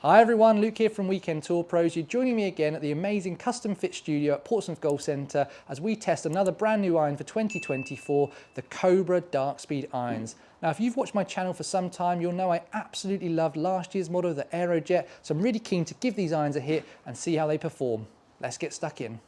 Hi everyone, Luke here from Weekend Tour Pros. You're joining me again at the amazing custom fit studio at Portsmouth Golf Centre as we test another brand new iron for 2024, the Cobra Darkspeed irons. Now if you've watched my channel for some time, you'll know I absolutely loved last year's model, the Aerojet, so I'm really keen to give these irons a hit and see how they perform. Let's get stuck in.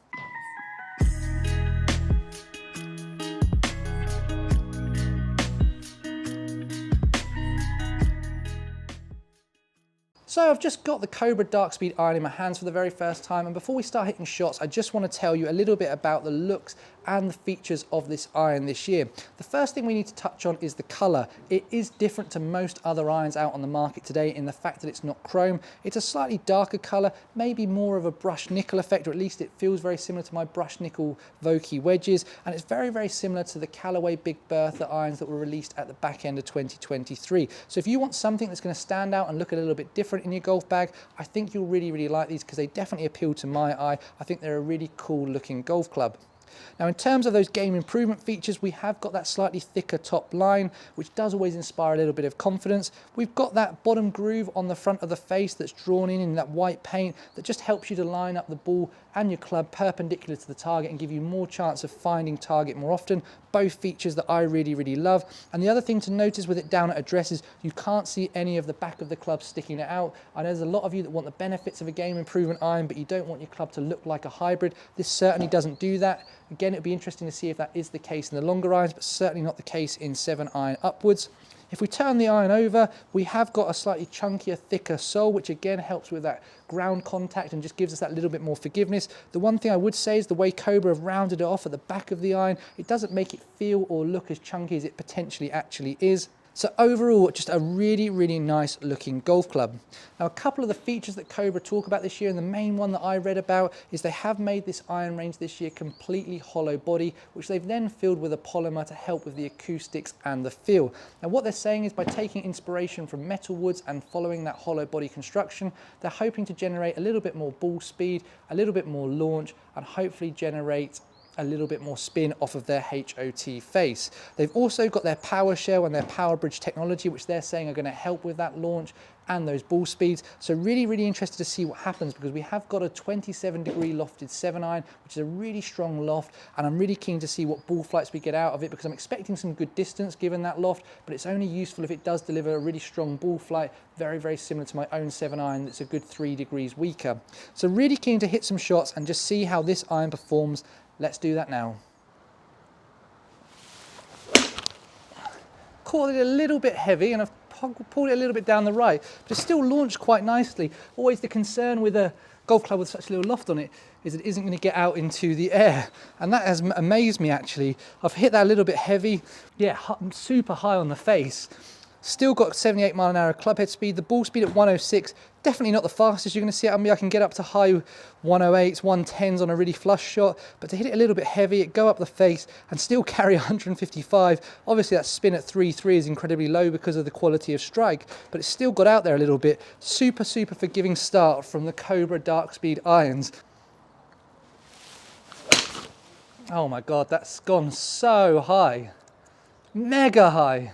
So I've just got the Cobra Darkspeed iron in my hands for the very first time, and before we start hitting shots, I just want to tell you a little bit about the looks and the features of this iron this year. The first thing we need to touch on is the colour. It is different to most other irons out on the market today in the fact that it's not chrome. It's a slightly darker colour, maybe more of a brushed nickel effect, or at least it feels very similar to my brushed nickel Vokey wedges, and it's very similar to the Callaway Big Bertha irons that were released at the back end of 2023. So if you want something that's going to stand out and look a little bit different in your golf bag, I think you'll really like these because they definitely appeal to my eye. I think they're a really cool looking golf club. Now in terms of those game improvement features, we have got that slightly thicker top line, which does always inspire a little bit of confidence. We've got that bottom groove on the front of the face that's drawn in that white paint that just helps you to line up the ball and your club perpendicular to the target and give you more chance of finding target more often. Both features that I really love. And the other thing to notice with it down at address is you can't see any of the back of the club sticking it out. I know there's a lot of you that want the benefits of a game improvement iron, but you don't want your club to look like a hybrid. This certainly doesn't do that. Again, it'd be interesting to see if that is the case in the longer irons, but certainly not the case in 7-iron upwards. If we turn the iron over, we have got a slightly chunkier, thicker sole, which again helps with that ground contact and just gives us that little bit more forgiveness. The one thing I would say is the way Cobra have rounded it off at the back of the iron, it doesn't make it feel or look as chunky as it potentially actually is. So overall, just a really nice looking golf club. Now a couple of the features that Cobra talk about this year, and the main one that I read about, is they have made this iron range this year completely hollow body, which they've then filled with a polymer to help with the acoustics and the feel. Now what they're saying is by taking inspiration from metalwoods and following that hollow body construction, they're hoping to generate a little bit more ball speed, a little bit more launch, and hopefully generate a little bit more spin off of their HOT face. They've also got their power shell and their power bridge technology, which they're saying are going to help with that launch and those ball speeds. So really interested to see what happens, because we have got a 27-degree lofted 7-iron, which is a really strong loft, and I'm really keen to see what ball flights we get out of it, because I'm expecting some good distance given that loft, but it's only useful if it does deliver a really strong ball flight, very similar to my own 7-iron that's a good 3 degrees weaker. So really keen to hit some shots and just see how this iron performs. Let's do that now. Caught it a little bit heavy and I've pulled it a little bit down the right, but it's still launched quite nicely. Always the concern with a golf club with such a little loft on it is it isn't going to get out into the air, and that has amazed me actually. I've hit that a little bit heavy, yeah, super high on the face. Still got 78 mile an hour club head speed. The ball speed at 106, definitely not the fastest you're going to see out of me. I can get up to high 108s, 110s on a really flush shot, but to hit it a little bit heavy, it go up the face and still carry 155. Obviously that spin at 3.3 is incredibly low because of the quality of strike, but it's still got out there a little bit. Super forgiving start from the Cobra Darkspeed irons. Oh my God, that's gone so high. Mega high.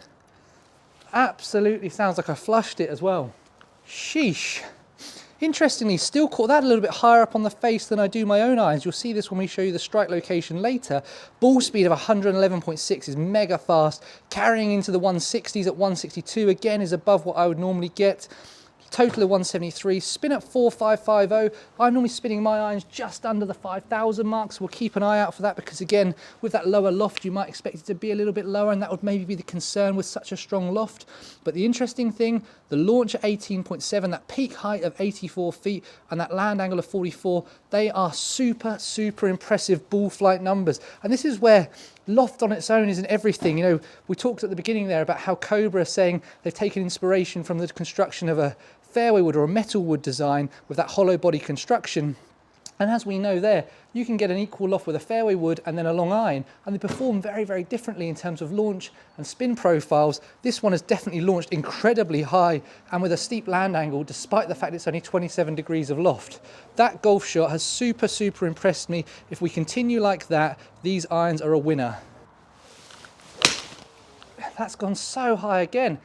Absolutely sounds like I flushed it as well. Sheesh. Interestingly, still caught that a little bit higher up on the face than I do my own irons. You'll see this when we show you the strike location later. Ball speed of 111.6 is mega fast. Carrying into the 160s at 162 again is above what I would normally get. Total of 173, spin at 4550. I'm normally spinning my irons just under the 5,000 mark, so we'll keep an eye out for that, because again, with that lower loft, you might expect it to be a little bit lower, and that would maybe be the concern with such a strong loft. But the interesting thing, the launch at 18.7, that peak height of 84 feet, and that land angle of 44, they are super impressive ball flight numbers. And this is where loft on its own isn't everything. You know, we talked at the beginning there about how Cobra are saying they've taken inspiration from the construction of a fairway wood or a metal wood design with that hollow body construction. And as we know there, you can get an equal loft with a fairway wood and then a long iron, and they perform very differently in terms of launch and spin profiles. This one has definitely launched incredibly high and with a steep land angle, despite the fact it's only 27 degrees of loft. That golf shot has super impressed me. If we continue like that, these irons are a winner. That's gone so high again.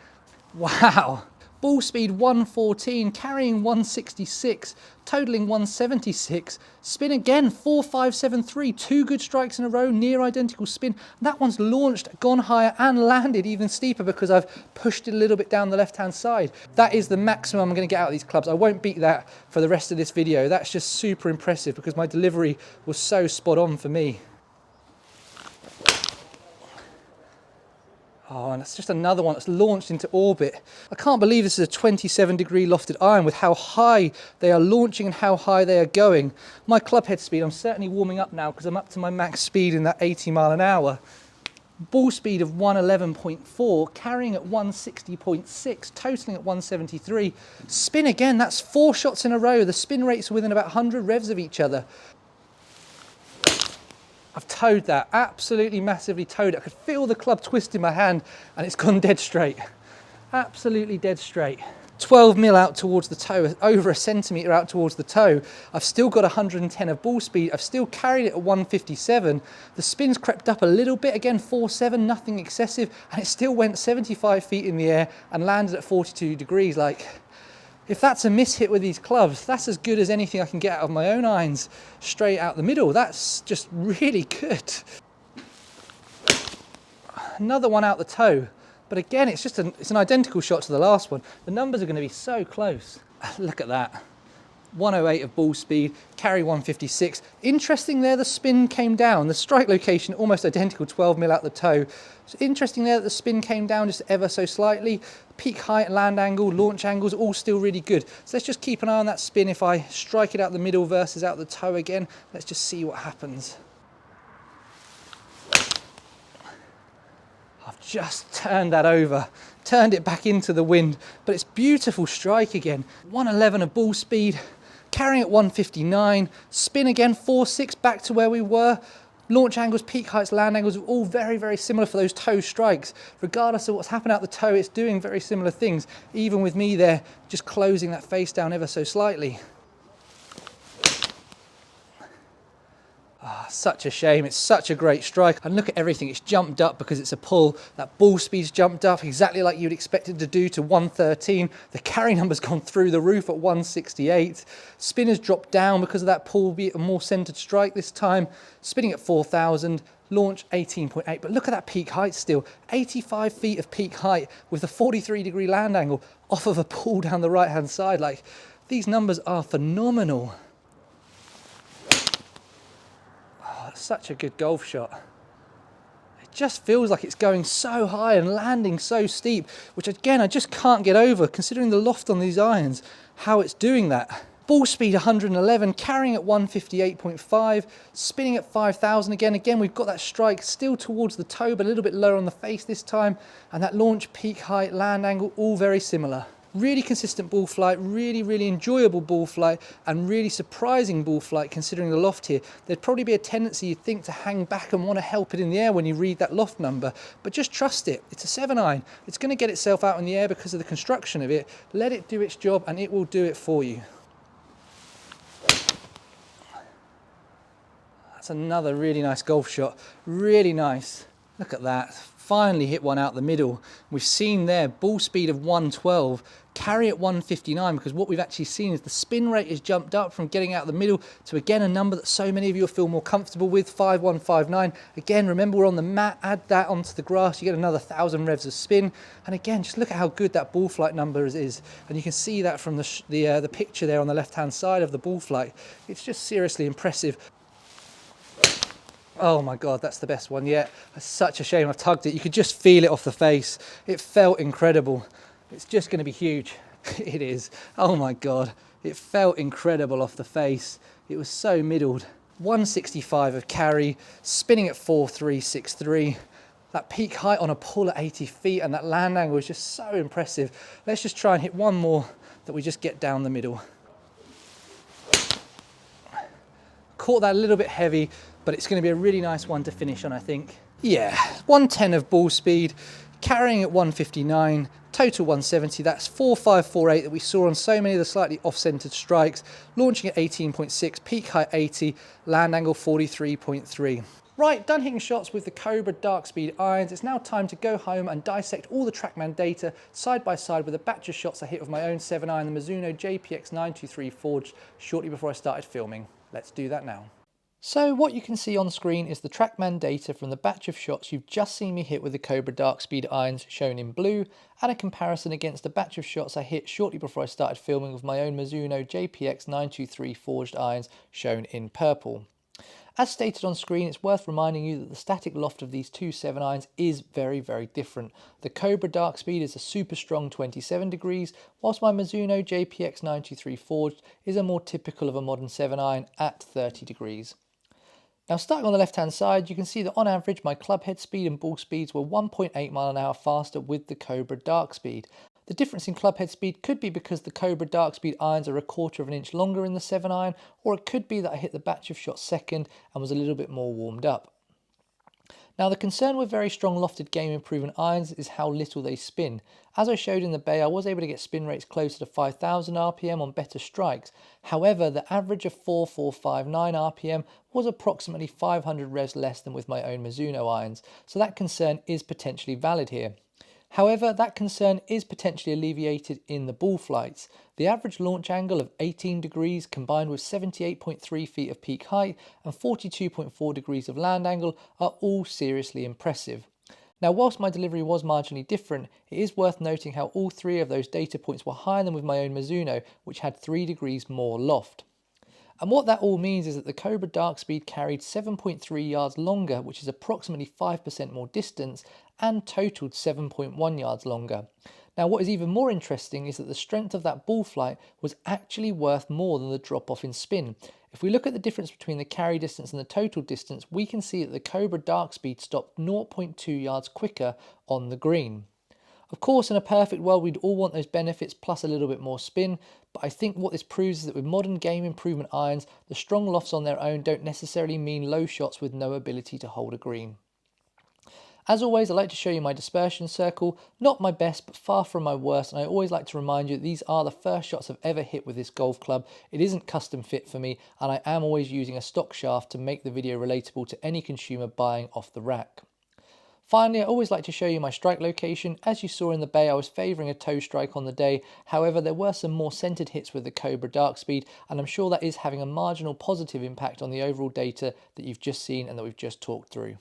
Wow. Ball speed 114, carrying 166, totaling 176. Spin again, 4573, 2 good strikes in a row, near identical spin. That one's launched, gone higher and landed even steeper because I've pushed it a little bit down the left-hand side. That is the maximum I'm going to get out of these clubs. I won't beat that for the rest of this video. That's just super impressive because my delivery was so spot on for me. Oh, and it's just another one that's launched into orbit. I can't believe this is a 27-degree lofted iron with how high they are launching and how high they are going. My club head speed, I'm certainly warming up now because I'm up to my max speed in that 80 mile an hour. Ball speed of 111.4, carrying at 160.6, totaling at 173. Spin again, that's 4 shots in a row. The spin rates are within about 100 revs of each other. I've towed that, absolutely massively towed it. I could feel the club twist in my hand and it's gone dead straight. Absolutely dead straight. 12 mil out towards the toe, over a centimetre out towards the toe. I've still got 110 of ball speed. I've still carried it at 157. The spin's crept up a little bit, again 4.7, nothing excessive, and it still went 75 feet in the air and landed at 42 degrees. Like, if that's a miss hit with these clubs, that's as good as anything I can get out of my own irons straight out the middle. That's just really good. Another one out the toe. But again, it's an identical shot to the last one. The numbers are going to be so close. Look at that. 108 of ball speed, carry 156. Interesting there, the spin came down. The strike location almost identical, 12 mil out the toe. So interesting there that the spin came down just ever so slightly. Peak height, land angle, launch angles, all still really good. So let's just keep an eye on that spin. If I strike it out the middle versus out the toe again, let's just see what happens. I've just turned that over, turned it back into the wind, but it's beautiful strike again. 111 of ball speed, carrying at 159, spin again, 4.6 back to where we were. Launch angles, peak heights, land angles are all very, very similar for those toe strikes. Regardless of what's happened out the toe, it's doing very similar things, even with me there just closing that face down ever so slightly. Ah, such a shame. It's such a great strike. And look at everything. It's jumped up because it's a pull. That ball speed's jumped up exactly like you'd expect it to do to 113. The carry number's gone through the roof at 168. Spin has dropped down because of that pull, be it a more centered strike this time. Spinning at 4,000. Launch 18.8. But look at that peak height still. 85 feet of peak height with a 43-degree land angle off of a pull down the right-hand side. Like, these numbers are phenomenal. Such a good golf shot. It just feels like it's going so high and landing so steep, which again I just can't get over considering the loft on these irons, how it's doing that. Ball speed 111, carrying at 158.5, spinning at 5,000 again. We've got that strike still towards the toe but a little bit lower on the face this time, and that launch, peak height, land angle all very similar. Really consistent ball flight, really, really enjoyable ball flight, and really surprising ball flight considering the loft here. There'd probably be a tendency, you'd think, to hang back and want to help it in the air when you read that loft number, but just trust it. It's a 7-iron. It's going to get itself out in the air because of the construction of it. Let it do its job and it will do it for you. That's another really nice golf shot. Really nice. Look at that. Finally hit one out the middle. We've seen there ball speed of 112, carry at 159, because what we've actually seen is the spin rate has jumped up from getting out the middle to again a number that so many of you will feel more comfortable with, 5159. Again, remember we're on the mat, add that onto the grass, you get another 1,000 revs of spin. And again, just look at how good that ball flight number is. And you can see that from the picture there on the left hand side of the ball flight. It's just seriously impressive. Oh my God, that's the best one yet. It's such a shame I've tugged it. You could just feel it off the face. It felt incredible. It's just going to be huge. It is. Oh my God. It felt incredible off the face. It was so middled. 165 of carry, spinning at 4.363. That peak height on a pull at 80 feet and that land angle is just so impressive. Let's just try and hit one more that we just get down the middle. Caught that a little bit heavy, but it's going to be a really nice one to finish on, I think. Yeah, 110 of ball speed, carrying at 159, Total 170, that's 4548 that we saw on so many of the slightly off-centered strikes, launching at 18.6, peak height 80, land angle 43.3. Right, done hitting shots with the Cobra Darkspeed irons. It's now time to go home and dissect all the TrackMan data side by side with a batch of shots I hit with my own 7-iron, the Mizuno JPX 923 forged shortly before I started filming. Let's do that now. So what you can see on screen is the TrackMan data from the batch of shots you've just seen me hit with the Cobra Darkspeed irons shown in blue, and a comparison against a batch of shots I hit shortly before I started filming with my own Mizuno JPX 923 forged irons shown in purple. As stated on screen, it's worth reminding you that the static loft of these two 7-irons is very, very different. The Cobra Darkspeed is a super strong 27 degrees, whilst my Mizuno JPX 923 forged is a more typical of a modern 7-iron at 30 degrees. Now, starting on the left hand side, you can see that on average my club head speed and ball speeds were 1.8 mile an hour faster with the Cobra Darkspeed. The difference in club head speed could be because the Cobra Darkspeed irons are 1/4 of an inch longer in the 7-iron, or it could be that I hit the batch of shots second and was a little bit more warmed up. Now, the concern with very strong lofted game improvement irons is how little they spin. As I showed in the bay, I was able to get spin rates closer to 5000 RPM on better strikes. However, the average of 4459 RPM was approximately 500 revs less than with my own Mizuno irons, so that concern is potentially valid here. However, that concern is potentially alleviated in the ball flights. The average launch angle of 18 degrees combined with 78.3 feet of peak height and 42.4 degrees of land angle are all seriously impressive. Now, whilst my delivery was marginally different, it is worth noting how all three of those data points were higher than with my own Mizuno, which had 3 degrees more loft. And what that all means is that the Cobra Darkspeed carried 7.3 yards longer, which is approximately 5% more distance, and totaled 7.1 yards longer. Now, what is even more interesting is that the strength of that ball flight was actually worth more than the drop off in spin. If we look at the difference between the carry distance and the total distance, we can see that the Cobra Darkspeed stopped 0.2 yards quicker on the green. Of course, in a perfect world, we'd all want those benefits plus a little bit more spin, but I think what this proves is that with modern game improvement irons, the strong lofts on their own don't necessarily mean low shots with no ability to hold a green. As always, I like to show you my dispersion circle, not my best, but far from my worst, and I always like to remind you that these are the first shots I've ever hit with this golf club. It isn't custom fit for me, and I am always using a stock shaft to make the video relatable to any consumer buying off the rack. Finally, I always like to show you my strike location. As you saw in the bay, I was favouring a toe strike on the day. However, there were some more centred hits with the Cobra Darkspeed, and I'm sure that is having a marginal positive impact on the overall data that you've just seen and that we've just talked through.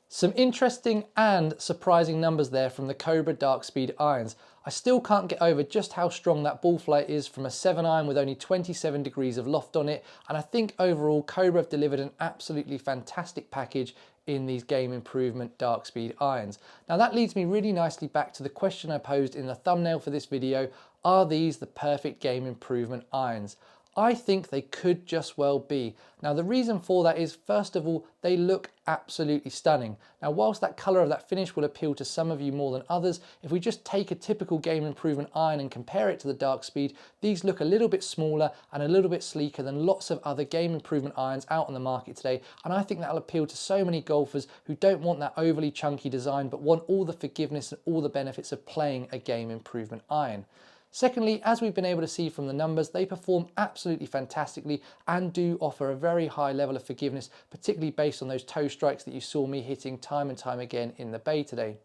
Some interesting and surprising numbers there from the Cobra Darkspeed irons. I still can't get over just how strong that ball flight is from a 7-iron with only 27 degrees of loft on it, and I think overall Cobra have delivered an absolutely fantastic package in these game improvement Darkspeed irons. Now that leads me really nicely back to the question I posed in the thumbnail for this video: are these the perfect game improvement irons? I think they could just well be. Now the reason for that is, first of all, they look absolutely stunning. Now whilst that colour of that finish will appeal to some of you more than others, if we just take a typical game improvement iron and compare it to the Darkspeed, these look a little bit smaller and a little bit sleeker than lots of other game improvement irons out on the market today, and I think that'll appeal to so many golfers who don't want that overly chunky design but want all the forgiveness and all the benefits of playing a game improvement iron. Secondly, as we've been able to see from the numbers, they perform absolutely fantastically and do offer a very high level of forgiveness, particularly based on those toe strikes that you saw me hitting time and time again in the bay today.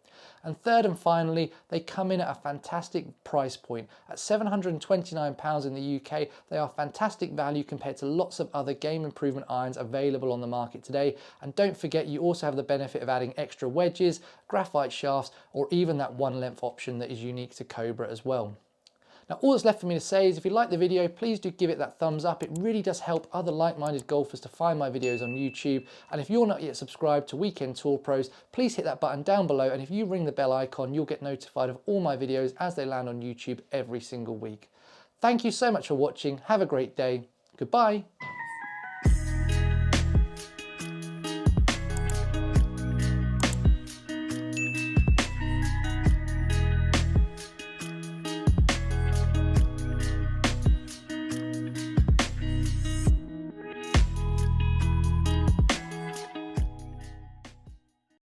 And third and finally, they come in at a fantastic price point. At £729 in the UK, they are fantastic value compared to lots of other game improvement irons available on the market today. And don't forget, you also have the benefit of adding extra wedges, graphite shafts, or even that one length option that is unique to Cobra as well. Now all that's left for me to say is, if you like the video, please do give it that thumbs up. It really does help other like-minded golfers to find my videos on YouTube. And if you're not yet subscribed to Weekend Tour Pros, please hit that button down below, and if you ring the bell icon, you'll get notified of all my videos as they land on YouTube every single week. Thank you so much for watching. Have a great day. Goodbye.